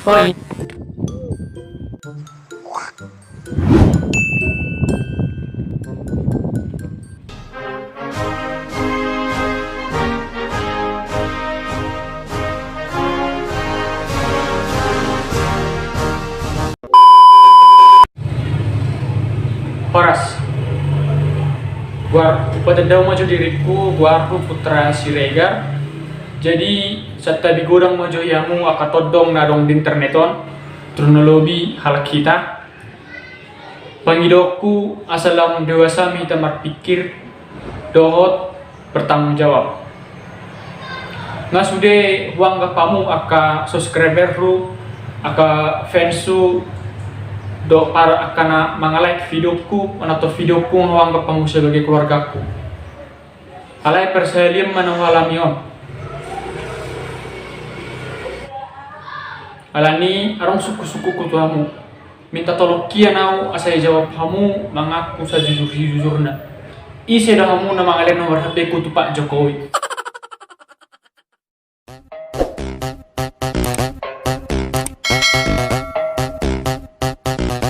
Oh iya. Horas, gua petendau maju diriku, gua aku putra Siregar. Jadi satta bigodang maju yamu akatodong nadong di interneton, tronolobi hal kita. Pangidokku asalam dewasa mi tamar pikir, dohot bertanggung jawab. Nga sude huang kapamu aka subscriber ru, aka fansu do para akan mga like videoku atau videoku huang kapamu sebagai keluargaku. Alay persaliam manawalam yon. Alani arong suku-suku kutuamu. Minta tolong kia nau asai jawab kamu mengaku sejujur-jujurna. Isi dah kamu nama kalian nomor HP ku tu Pak Jokowi.